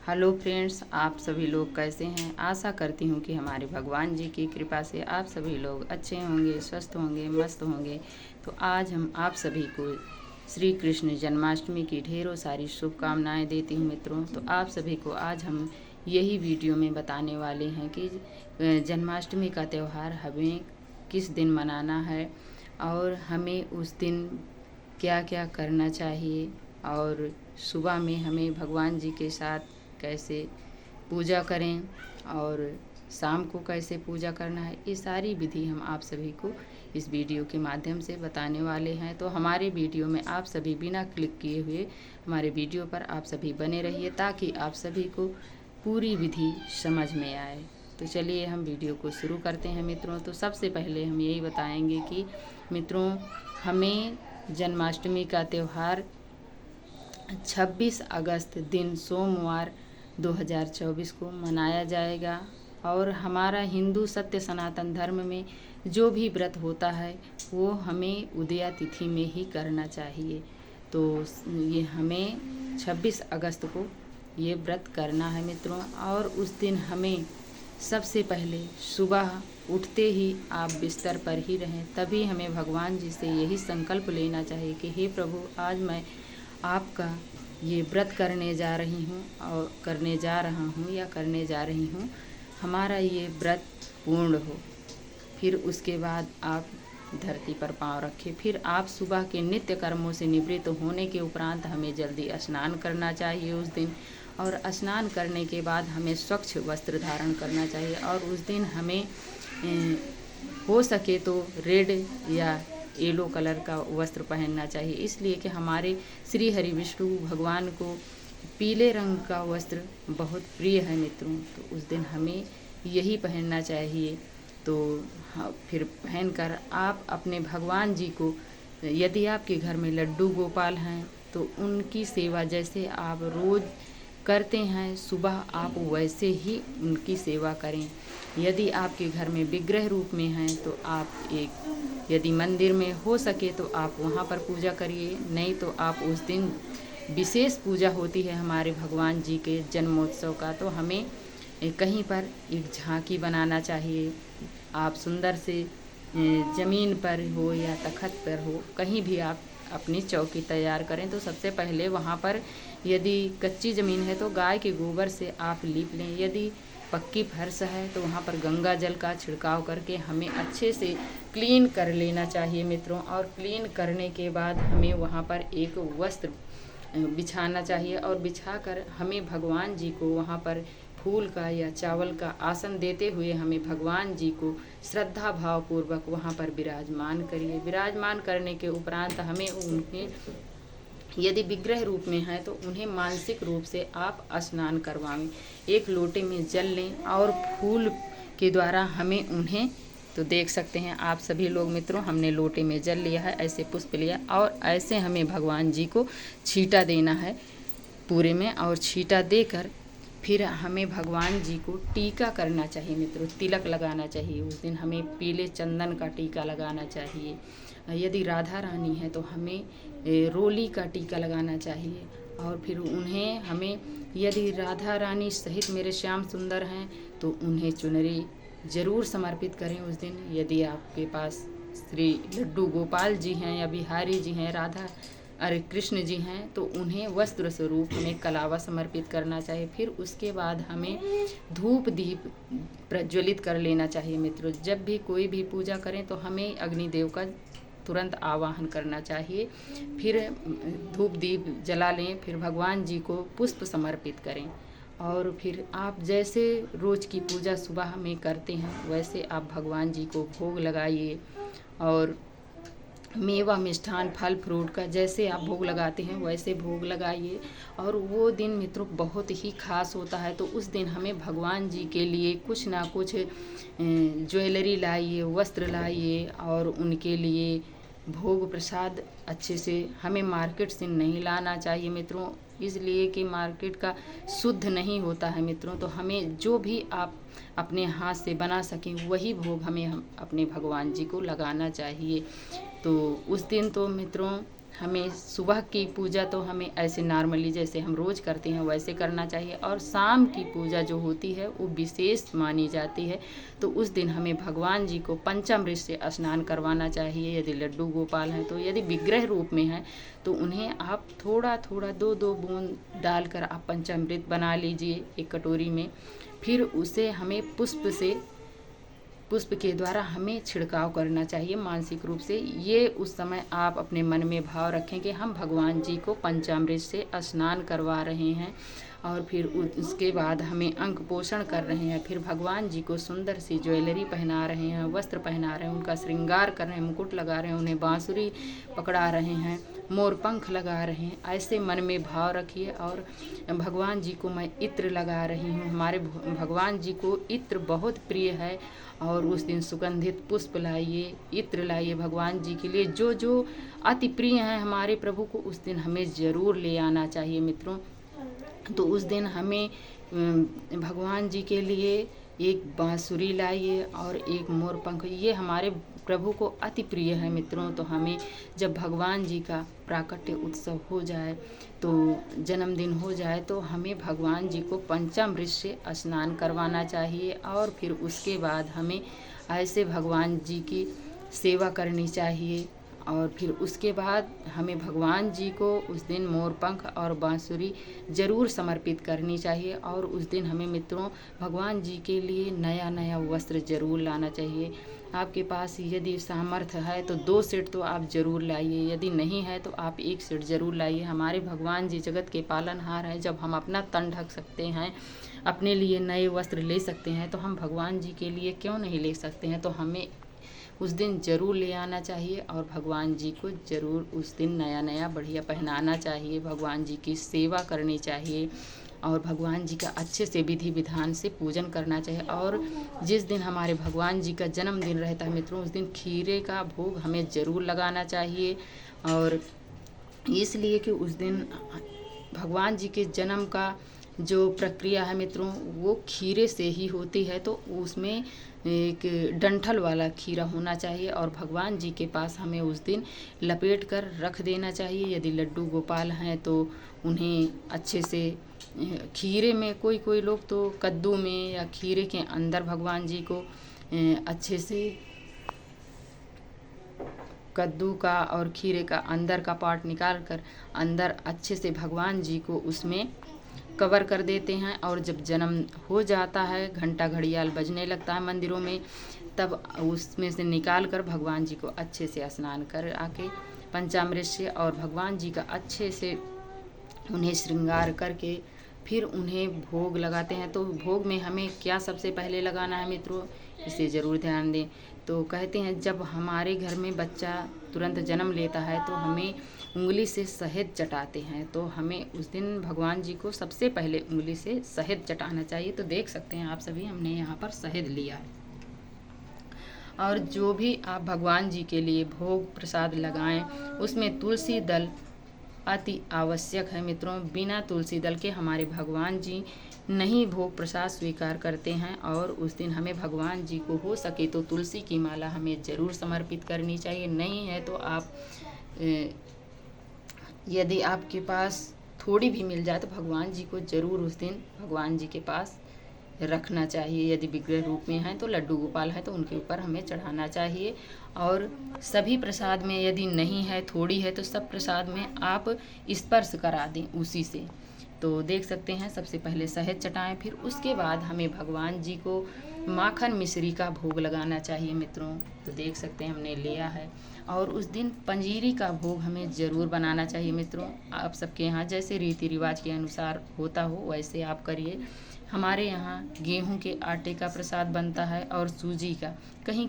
Hello friends, आप सभी लोग कैसे हैं। आशा करती हूँ कि हमारे भगवान जी की कृपा से आप सभी लोग अच्छे होंगे, स्वस्थ होंगे, मस्त होंगे। तो आज हम आप सभी को श्री कृष्ण जन्माष्टमी की ढेरों सारी शुभकामनाएं देती हूँ मित्रों। तो आप सभी को आज हम यही वीडियो में बताने वाले हैं कि जन्माष्टमी का त्यौहार हमें किस दिन मनाना है और हमें उस दिन क्या क्या करना चाहिए और सुबह में हमें भगवान जी के साथ कैसे पूजा करें और शाम को कैसे पूजा करना है, ये सारी विधि हम आप सभी को इस वीडियो के माध्यम से बताने वाले हैं। तो हमारे वीडियो में आप सभी बिना क्लिक किए हुए हमारे वीडियो पर आप सभी बने रहिए ताकि आप सभी को पूरी विधि समझ में आए। तो चलिए हम वीडियो को शुरू करते हैं मित्रों। तो सबसे पहले हम यही बताएंगे कि मित्रों हमें जन्माष्टमी का त्यौहार 26 अगस्त दिन सोमवार 2024 को मनाया जाएगा और हमारा हिंदू सत्य सनातन धर्म में जो भी व्रत होता है वो हमें उदया तिथि में ही करना चाहिए। तो ये हमें 26 अगस्त को ये व्रत करना है मित्रों। और उस दिन हमें सबसे पहले सुबह उठते ही आप बिस्तर पर ही रहें, तभी हमें भगवान जी से यही संकल्प लेना चाहिए कि हे प्रभु, आज मैं आपका ये व्रत करने जा रही हूँ और करने जा रही हूँ, हमारा ये व्रत पूर्ण हो। फिर उसके बाद आप धरती पर पांव रखें। फिर आप सुबह के नित्य कर्मों से निवृत्त होने के उपरांत हमें जल्दी स्नान करना चाहिए उस दिन। और स्नान करने के बाद हमें स्वच्छ वस्त्र धारण करना चाहिए और उस दिन हमें हो सके तो रेड या येलो कलर का वस्त्र पहनना चाहिए, इसलिए कि हमारे श्री हरि विष्णु भगवान को पीले रंग का वस्त्र बहुत प्रिय है मित्रों। तो उस दिन हमें यही पहनना चाहिए। तो फिर पहनकर आप अपने भगवान जी को, यदि आपके घर में लड्डू गोपाल हैं तो उनकी सेवा जैसे आप रोज़ करते हैं सुबह, आप वैसे ही उनकी सेवा करें। यदि आपके घर में विग्रह रूप में हैं तो आप यदि मंदिर में हो सके तो आप वहाँ पर पूजा करिए, नहीं तो आप उस दिन विशेष पूजा होती है हमारे भगवान जी के जन्मोत्सव का, तो हमें कहीं पर एक झांकी बनाना चाहिए। आप सुंदर से ज़मीन पर हो या तख़्त पर हो, कहीं भी आप अपनी चौकी तैयार करें। तो सबसे पहले वहाँ पर यदि कच्ची ज़मीन है तो गाय के गोबर से आप लीप लें, यदि पक्की फर्श है तो वहाँ पर गंगा जल का छिड़काव करके हमें अच्छे से क्लीन कर लेना चाहिए मित्रों। और क्लीन करने के बाद हमें वहाँ पर एक वस्त्र बिछाना चाहिए और बिछाकर हमें भगवान जी को वहाँ पर फूल का या चावल का आसन देते हुए हमें भगवान जी को श्रद्धा भाव पूर्वक वहाँ पर विराजमान करिए। विराजमान करने के उपरांत हमें उन्हें, यदि विग्रह रूप में है तो उन्हें मानसिक रूप से आप स्नान करवाएं। एक लोटे में जल लें और फूल के द्वारा हमें उन्हें, तो देख सकते हैं आप सभी लोग मित्रों, हमने लोटे में जल लिया है, ऐसे पुष्प लिया और ऐसे हमें भगवान जी को छींटा देना है पूरे में। और छींटा देकर फिर हमें भगवान जी को टीका करना चाहिए मित्रों, तिलक लगाना चाहिए। उस दिन हमें पीले चंदन का टीका लगाना चाहिए। यदि राधा रानी है तो हमें रोली का टीका लगाना चाहिए। और फिर उन्हें हमें, यदि राधा रानी सहित मेरे श्याम सुंदर हैं तो उन्हें चुनरी ज़रूर समर्पित करें उस दिन। यदि आपके पास श्री लड्डू गोपाल जी हैं या बिहारी जी हैं, कृष्ण जी हैं, तो उन्हें वस्त्र स्वरूप हमें कलावा समर्पित करना चाहिए। फिर उसके बाद हमें धूप दीप प्रज्वलित कर लेना चाहिए मित्रों। जब भी कोई भी पूजा करें तो हमें अग्निदेव का तुरंत आवाहन करना चाहिए। फिर धूप दीप जला लें, फिर भगवान जी को पुष्प समर्पित करें। और फिर आप जैसे रोज़ की पूजा सुबह में करते हैं वैसे आप भगवान जी को भोग लगाइए। और मेवा मिष्ठान फल फ्रूट का जैसे आप भोग लगाते हैं वैसे भोग लगाइए। और वो दिन मित्रों बहुत ही खास होता है। तो उस दिन हमें भगवान जी के लिए कुछ ना कुछ ज्वेलरी लाइए, वस्त्र लाइए और उनके लिए भोग प्रसाद अच्छे से हमें मार्केट से नहीं लाना चाहिए मित्रों, इसलिए कि मार्केट का शुद्ध नहीं होता है मित्रों। तो हमें जो भी आप अपने हाथ से बना सकें वही भोग हम अपने भगवान जी को लगाना चाहिए। तो उस दिन तो मित्रों हमें सुबह की पूजा तो हमें ऐसे नॉर्मली जैसे हम रोज़ करते हैं वैसे करना चाहिए, और शाम की पूजा जो होती है वो विशेष मानी जाती है। तो उस दिन हमें भगवान जी को पंचामृत से स्नान करवाना चाहिए। यदि लड्डू गोपाल हैं तो, यदि विग्रह रूप में हैं तो उन्हें आप थोड़ा थोड़ा 2-2 बूंद डालकर आप पंचामृत बना लीजिए एक कटोरी में। फिर उसे हमें पुष्प के द्वारा हमें छिड़काव करना चाहिए मानसिक रूप से। ये उस समय आप अपने मन में भाव रखें कि हम भगवान जी को पंचामृत से स्नान करवा रहे हैं, और फिर उसके बाद हमें अंग पोषण कर रहे हैं। फिर भगवान जी को सुंदर सी ज्वेलरी पहना रहे हैं, वस्त्र पहना रहे हैं, उनका श्रृंगार कर रहे हैं, मुकुट लगा रहे हैं, उन्हें बांसुरी पकड़ा रहे हैं, मोर पंख लगा रहे हैं। ऐसे मन में भाव रखिए। और भगवान जी को मैं इत्र लगा रही हूँ। हमारे भगवान जी को इत्र बहुत प्रिय है, और उस दिन सुगंधित पुष्प लाइए, इत्र लाइए भगवान जी के लिए। जो जो अति प्रिय हैं हमारे प्रभु को उस दिन हमें ज़रूर ले आना चाहिए मित्रों। तो उस दिन हमें भगवान जी के लिए एक बांसुरी लाइए और एक मोर पंख, ये हमारे प्रभु को अति प्रिय है मित्रों। तो हमें जब भगवान जी का प्राकट्य उत्सव हो जाए, तो जन्मदिन हो जाए, तो हमें भगवान जी को पंचामृत से स्नान करवाना चाहिए। और फिर उसके बाद हमें ऐसे भगवान जी की सेवा करनी चाहिए। और फिर उसके बाद हमें भगवान जी को उस दिन मोर पंख और बांसुरी ज़रूर समर्पित करनी चाहिए। और उस दिन हमें मित्रों भगवान जी के लिए नया नया वस्त्र ज़रूर लाना चाहिए। आपके पास यदि सामर्थ्य है तो 2 सेट तो आप ज़रूर लाइए, यदि नहीं है तो आप 1 सेट ज़रूर लाइए। हमारे भगवान जी जगत के पालनहार हैं। जब हम अपना तन ढक सकते हैं, अपने लिए नए वस्त्र ले सकते हैं, तो हम भगवान जी के लिए क्यों नहीं ले सकते हैं। तो हमें उस दिन ज़रूर ले आना चाहिए, और भगवान जी को ज़रूर उस दिन नया नया बढ़िया पहनाना चाहिए। भगवान जी की सेवा करनी चाहिए, और भगवान जी का अच्छे से विधि विधान से पूजन करना चाहिए। और जिस दिन हमारे भगवान जी का जन्मदिन रहता है मित्रों, उस दिन खीरे का भोग हमें ज़रूर लगाना चाहिए। और इसलिए कि उस दिन भगवान जी के जन्म का जो प्रक्रिया है मित्रों वो खीरे से ही होती है। तो उसमें एक डंठल वाला खीरा होना चाहिए, और भगवान जी के पास हमें उस दिन लपेट कर रख देना चाहिए। यदि लड्डू गोपाल हैं तो उन्हें अच्छे से खीरे में, कोई लोग तो कद्दू में या खीरे के अंदर भगवान जी को अच्छे से कद्दू का और खीरे का अंदर का पार्ट निकाल कर अंदर अच्छे से भगवान जी को उसमें कवर कर देते हैं। और जब जन्म हो जाता है, घंटा घड़ियाल बजने लगता है मंदिरों में, तब उसमें से निकाल कर भगवान जी को अच्छे से स्नान कर आके पंचामृत से और भगवान जी का अच्छे से उन्हें श्रृंगार करके फिर उन्हें भोग लगाते हैं। तो भोग में हमें क्या सबसे पहले लगाना है मित्रों, इसे ज़रूर ध्यान दें। तो कहते हैं जब हमारे घर में बच्चा तुरंत जन्म लेता है तो हमें उंगली से शहद चटाते हैं। तो हमें उस दिन भगवान जी को सबसे पहले उंगली से शहद चटाना चाहिए। तो देख सकते हैं आप सभी, हमने यहाँ पर शहद लिया है। और जो भी आप भगवान जी के लिए भोग प्रसाद लगाएं उसमें तुलसी दल अति आवश्यक है मित्रों। बिना तुलसी दल के हमारे भगवान जी नहीं भोग प्रसाद स्वीकार करते हैं। और उस दिन हमें भगवान जी को हो सके तो तुलसी की माला हमें ज़रूर समर्पित करनी चाहिए। नहीं है तो आप यदि आपके पास थोड़ी भी मिल जाए तो भगवान जी को ज़रूर उस दिन भगवान जी के पास रखना चाहिए। यदि विग्रह रूप में हैं तो लड्डू गोपाल है तो उनके ऊपर हमें चढ़ाना चाहिए। और सभी प्रसाद में यदि नहीं है, थोड़ी है, तो सब प्रसाद में आप स्पर्श करा दें उसी से। तो देख सकते हैं सबसे पहले शहद चटाएं, फिर उसके बाद हमें भगवान जी को माखन मिश्री का भोग लगाना चाहिए मित्रों। तो देख सकते हैं हमने लिया है। और उस दिन पंजीरी का भोग हमें ज़रूर बनाना चाहिए मित्रों। आप सबके यहाँ जैसे रीति रिवाज के अनुसार होता हो वैसे आप करिए। हमारे यहाँ गेहूं के आटे का प्रसाद बनता है और सूजी का, कहीं